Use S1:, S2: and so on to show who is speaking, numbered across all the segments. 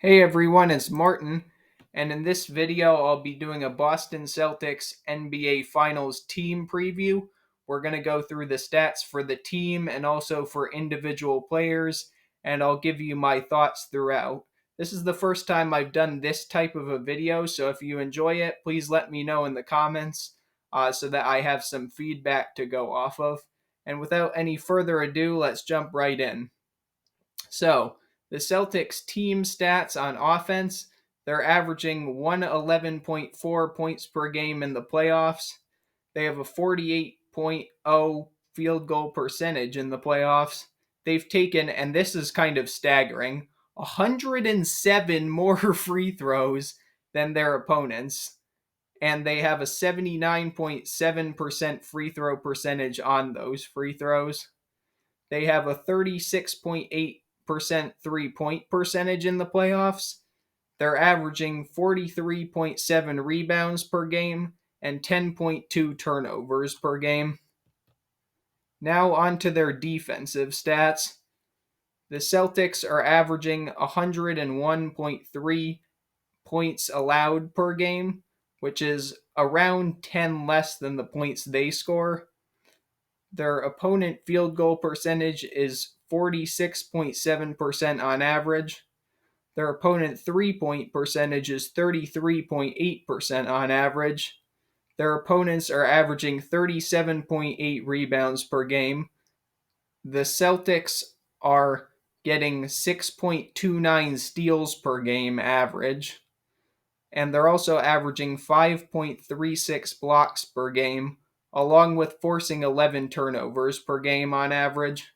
S1: Hey everyone, it's Martin, and in this video I'll be doing a Boston Celtics NBA Finals team preview. We're going to go through the stats for the team and also for individual players, and I'll give you my thoughts throughout. This is the first time I've done this type of a video, so if you enjoy it, please let me know in the comments so that I have some feedback to go off of. And without any further ado, let's jump right in. So, the Celtics team stats on offense, they're averaging 111.4 points per game in the playoffs. They have a 48.0 field goal percentage in the playoffs. They've taken, and this is kind of staggering, 107 more free throws than their opponents. And they have a 79.7% free throw percentage on those free throws. They have a 36.8% 3-point percentage in the playoffs. They're averaging 43.7 rebounds per game and 10.2 turnovers per game. Now on to their defensive stats. The Celtics are averaging 101.3 points allowed per game, which is around 10 less than the points they score. Their opponent field goal percentage is 46.7% on average. Their opponent 3-point percentage is 33.8% on average. Their opponents are averaging 37.8 rebounds per game. The Celtics are getting 6.29 steals per game average. And they're also averaging 5.36 blocks per game, along with forcing 11 turnovers per game on average.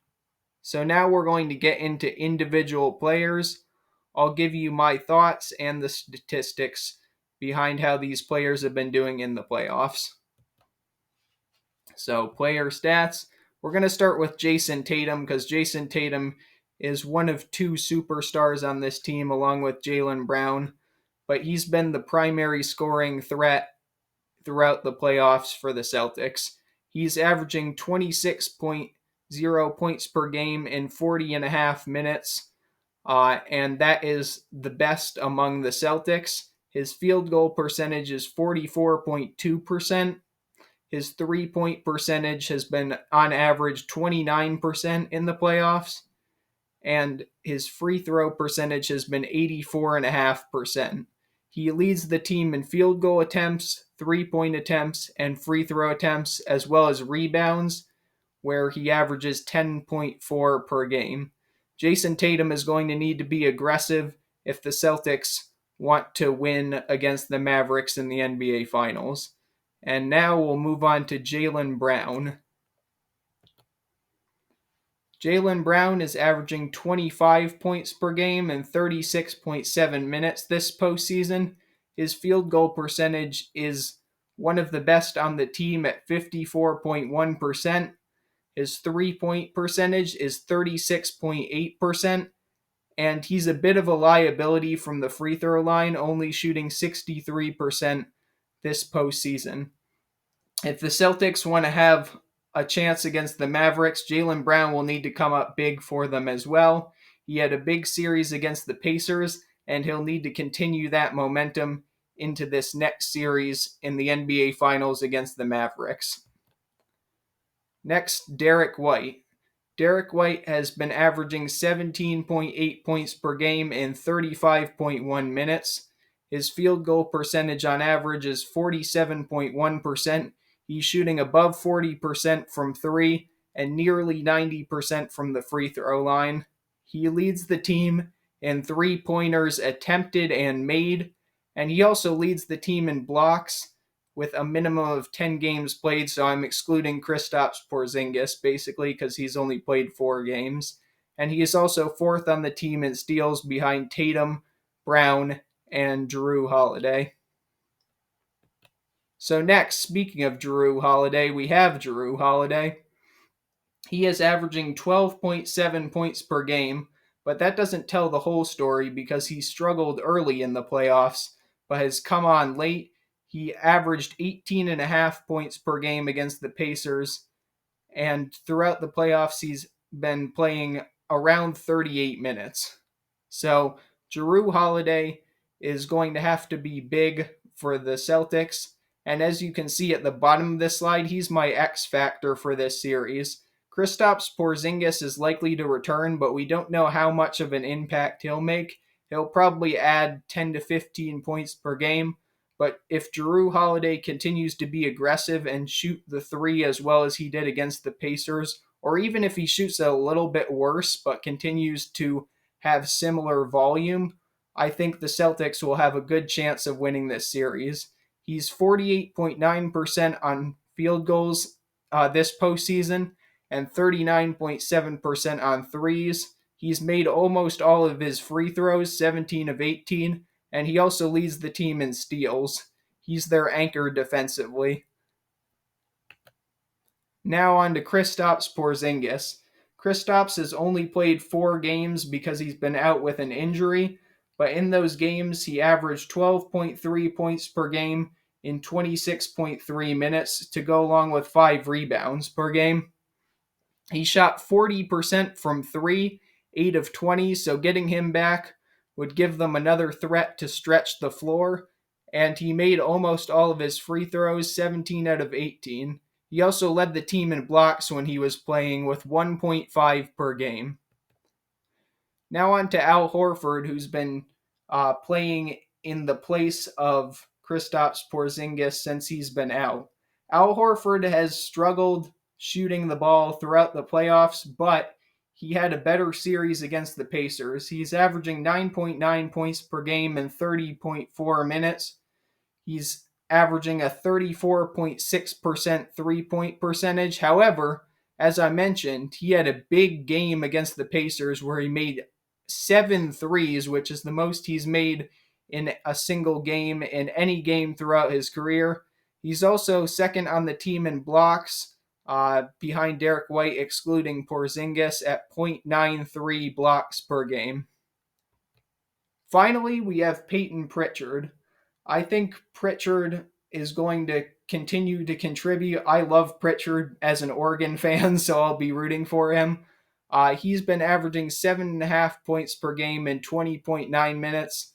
S1: So now we're going to get into individual players. I'll give you my thoughts and the statistics behind how these players have been doing in the playoffs. So, player stats. We're going to start with Jason Tatum because Jason Tatum is one of two superstars on this team along with Jaylen Brown, but he's been the primary scoring threat throughout the playoffs for the Celtics. He's averaging 26.0 points per game in 40 and a half minutes, and that is the best among the Celtics. His field goal percentage is 44.2%. His 3-point percentage has been on average 29% in the playoffs, and his free throw percentage has been 84.5%. He leads the team in field goal attempts, 3-point attempts, and free throw attempts, as well as rebounds, where he averages 10.4 per game. Jason Tatum is going to need to be aggressive if the Celtics want to win against the Mavericks in the NBA Finals. And now we'll move on to Jaylen Brown. Jaylen Brown is averaging 25 points per game in 36.7 minutes this postseason. His field goal percentage is one of the best on the team at 54.1%. His 3-point percentage is 36.8%. And he's a bit of a liability from the free throw line, only shooting 63% this postseason. If the Celtics want to have a chance against the Mavericks, Jaylen Brown will need to come up big for them as well. He had a big series against the Pacers, and he'll need to continue that momentum into this next series in the NBA Finals against the Mavericks. Next, Derek White. Derek White has been averaging 17.8 points per game in 35.1 minutes. His field goal percentage on average is 47.1%. He's shooting above 40% from three and nearly 90% from the free throw line. He leads the team in three-pointers attempted and made, and he also leads the team in blocks with a minimum of 10 games played, so I'm excluding Kristaps Porzingis, basically, because he's only played 4 games. And he is also fourth on the team in steals behind Tatum, Brown, and Jrue Holiday. So next, speaking of Jrue Holiday, we have Jrue Holiday. He is averaging 12.7 points per game, but that doesn't tell the whole story because he struggled early in the playoffs, but has come on late. He averaged 18.5 points per game against the Pacers, and throughout the playoffs, he's been playing around 38 minutes. So Jrue Holiday is going to have to be big for the Celtics. And as you can see at the bottom of this slide, he's my X factor for this series. Kristaps Porzingis is likely to return, but we don't know how much of an impact he'll make. He'll probably add 10 to 15 points per game. But if Jrue Holiday continues to be aggressive and shoot the three as well as he did against the Pacers, or even if he shoots a little bit worse but continues to have similar volume, I think the Celtics will have a good chance of winning this series. He's 48.9% on field goals this postseason and 39.7% on threes. He's made almost all of his free throws, 17 of 18, and he also leads the team in steals. He's their anchor defensively. Now on to Kristaps Porzingis. Kristaps has only played 4 games because he's been out with an injury, but in those games he averaged 12.3 points per game in 26.3 minutes to go along with 5 rebounds per game. He shot 40% from 3, 8 of 20, so getting him back would give them another threat to stretch the floor, and he made almost all of his free throws, 17 out of 18. He also led the team in blocks when he was playing with 1.5 per game. Now on to Al Horford, who's been playing in the place of Kristaps Porzingis since he's been out. Al Horford has struggled shooting the ball throughout the playoffs, but he had a better series against the Pacers. He's averaging 9.9 points per game in 30.4 minutes. He's averaging a 34.6% three-point percentage. However, as I mentioned, he had a big game against the Pacers where he made 7 threes, which is the most he's made in a single game in any game throughout his career. He's also second on the team in blocks, behind Derek White, excluding Porzingis, at 0.93 blocks per game. Finally, we have Peyton Pritchard. I think Pritchard is going to continue to contribute. I love Pritchard as an Oregon fan, so I'll be rooting for him. He's been averaging 7.5 points per game in 20.9 minutes.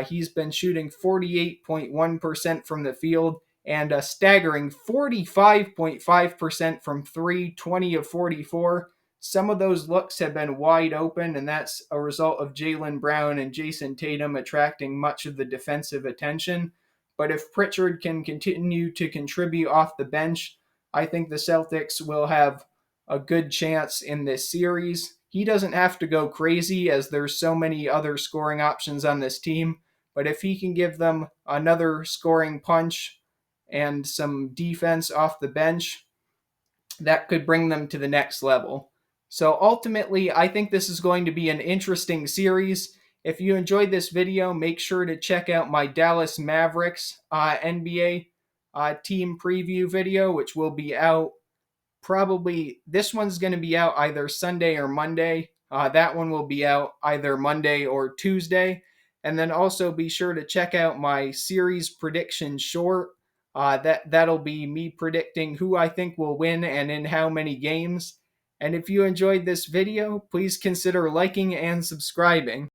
S1: He's been shooting 48.1% from the field and a staggering 45.5% from 3, 20 of 44. Some of those looks have been wide open, and that's a result of Jaylen Brown and Jason Tatum attracting much of the defensive attention. But if Pritchard can continue to contribute off the bench, I think the Celtics will have a good chance in this series. He doesn't have to go crazy as there's so many other scoring options on this team, but if he can give them another scoring punch and some defense off the bench, that could bring them to the next level. So ultimately, I think this is going to be an interesting series. If you enjoyed this video, make sure to check out my Dallas Mavericks NBA team preview video, which will be out probably, this one's going to be out either Sunday or Monday. That one will be out either Monday or Tuesday. And then also be sure to check out my series prediction short. That'll be me predicting who I think will win and in how many games. And if you enjoyed this video, please consider liking and subscribing.